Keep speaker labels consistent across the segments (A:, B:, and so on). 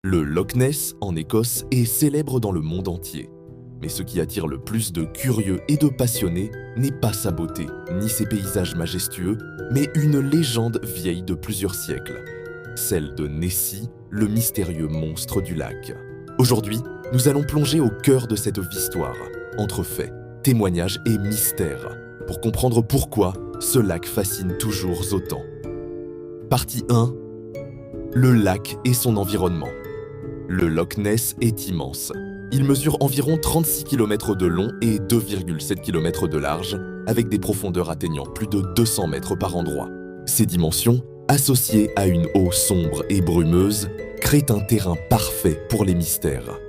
A: Le Loch Ness, en Écosse, est célèbre dans le monde entier. Mais ce qui attire le plus de curieux et de passionnés n'est pas sa beauté, ni ses paysages majestueux, mais une légende vieille de plusieurs siècles. Celle de Nessie, le mystérieux monstre du lac. Aujourd'hui, nous allons plonger au cœur de cette histoire, entre faits, témoignages et mystères, pour comprendre pourquoi ce lac fascine toujours autant. Partie 1. Le lac et son environnement. Le Loch Ness est immense. Il mesure environ 36 km de long et 2,7 km de large, avec des profondeurs atteignant plus de 200 mètres par endroit. Ces dimensions, associées à une eau sombre et brumeuse, créent un terrain parfait pour les mystères.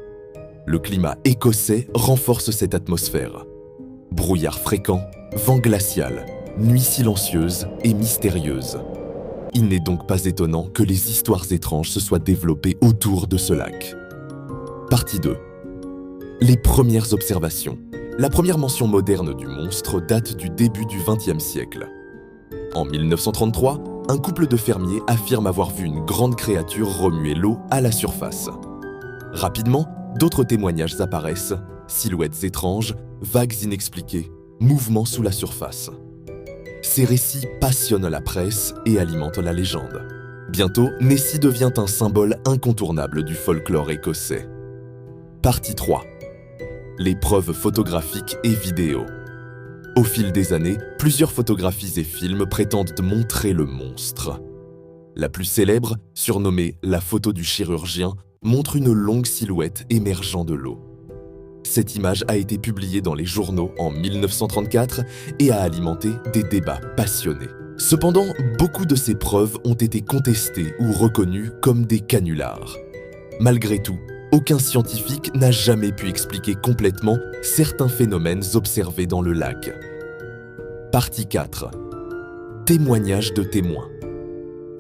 A: Le climat écossais renforce cette atmosphère. Brouillard fréquent, vent glacial, nuit silencieuse et mystérieuse. Il n'est donc pas étonnant que les histoires étranges se soient développées autour de ce lac. Partie 2. Les premières observations. La première mention moderne du monstre date du début du XXe siècle. En 1933, un couple de fermiers affirme avoir vu une grande créature remuer l'eau à la surface. Rapidement, d'autres témoignages apparaissent, silhouettes étranges, vagues inexpliquées, mouvements sous la surface. Ces récits passionnent la presse et alimentent la légende. Bientôt, Nessie devient un symbole incontournable du folklore écossais. Partie 3. Les preuves photographiques et vidéos. Au fil des années, plusieurs photographies et films prétendent montrer le monstre. La plus célèbre, surnommée « la photo du chirurgien », montre une longue silhouette émergeant de l'eau. Cette image a été publiée dans les journaux en 1934 et a alimenté des débats passionnés. Cependant, beaucoup de ces preuves ont été contestées ou reconnues comme des canulars. Malgré tout, aucun scientifique n'a jamais pu expliquer complètement certains phénomènes observés dans le lac. Partie 4. Témoignages de témoins.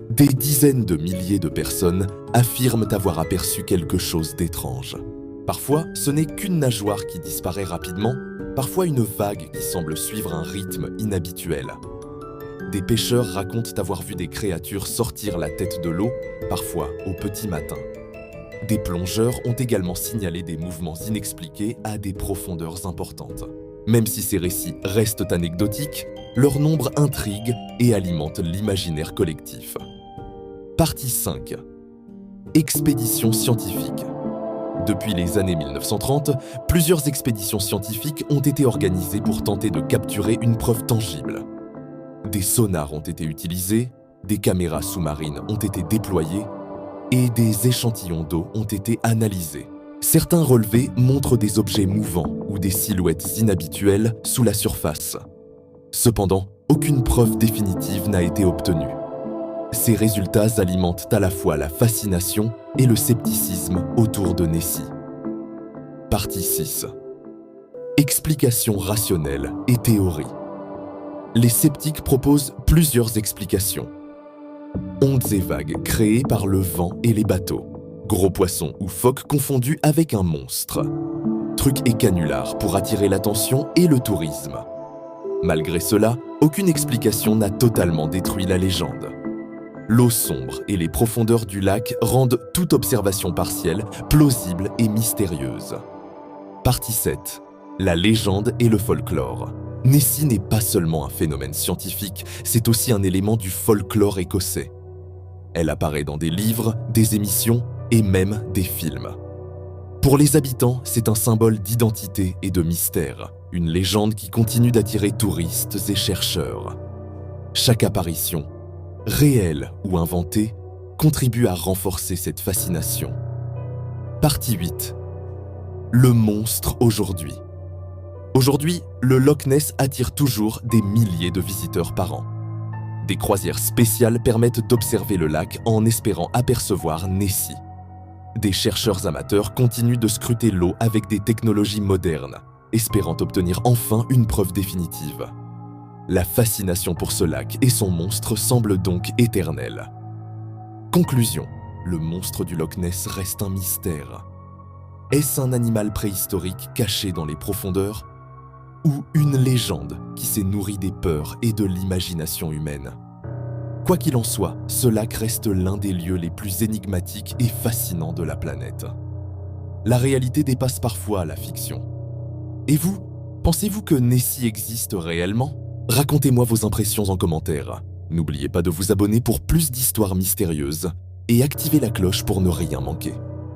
A: Des dizaines de milliers de personnes affirment avoir aperçu quelque chose d'étrange. Parfois, ce n'est qu'une nageoire qui disparaît rapidement, parfois une vague qui semble suivre un rythme inhabituel. Des pêcheurs racontent avoir vu des créatures sortir la tête de l'eau, parfois au petit matin. Des plongeurs ont également signalé des mouvements inexpliqués à des profondeurs importantes. Même si ces récits restent anecdotiques, leur nombre intrigue et alimente l'imaginaire collectif. Partie 5. Expéditions scientifiques. Depuis les années 1930, plusieurs expéditions scientifiques ont été organisées pour tenter de capturer une preuve tangible. Des sonars ont été utilisés, des caméras sous-marines ont été déployées et des échantillons d'eau ont été analysés. Certains relevés montrent des objets mouvants ou des silhouettes inhabituelles sous la surface. Cependant, aucune preuve définitive n'a été obtenue. Ces résultats alimentent à la fois la fascination et le scepticisme autour de Nessie. Partie 6. Explications rationnelles et théories. Les sceptiques proposent plusieurs explications. Ondes et vagues créées par le vent et les bateaux. Gros poissons ou phoques confondus avec un monstre. Trucs et canulars pour attirer l'attention et le tourisme. Malgré cela, aucune explication n'a totalement détruit la légende. L'eau sombre et les profondeurs du lac rendent toute observation partielle plausible et mystérieuse. Partie 7. La légende et le folklore. Nessie n'est pas seulement un phénomène scientifique, c'est aussi un élément du folklore écossais. Elle apparaît dans des livres, des émissions et même des films. Pour les habitants, c'est un symbole d'identité et de mystère, une légende qui continue d'attirer touristes et chercheurs. Chaque apparition, réelle ou inventée, contribue à renforcer cette fascination. Partie 8. Le monstre aujourd'hui. Aujourd'hui, le Loch Ness attire toujours des milliers de visiteurs par an. Des croisières spéciales permettent d'observer le lac en espérant apercevoir Nessie. Des chercheurs amateurs continuent de scruter l'eau avec des technologies modernes, espérant obtenir enfin une preuve définitive. La fascination pour ce lac et son monstre semble donc éternelle. Conclusion. Le monstre du Loch Ness reste un mystère. Est-ce un animal préhistorique caché dans les profondeurs ? Ou une légende qui s'est nourrie des peurs et de l'imagination humaine ? Quoi qu'il en soit, ce lac reste l'un des lieux les plus énigmatiques et fascinants de la planète. La réalité dépasse parfois la fiction. Et vous, pensez-vous que Nessie existe réellement? Racontez-moi vos impressions en commentaire. N'oubliez pas de vous abonner pour plus d'histoires mystérieuses et activez la cloche pour ne rien manquer.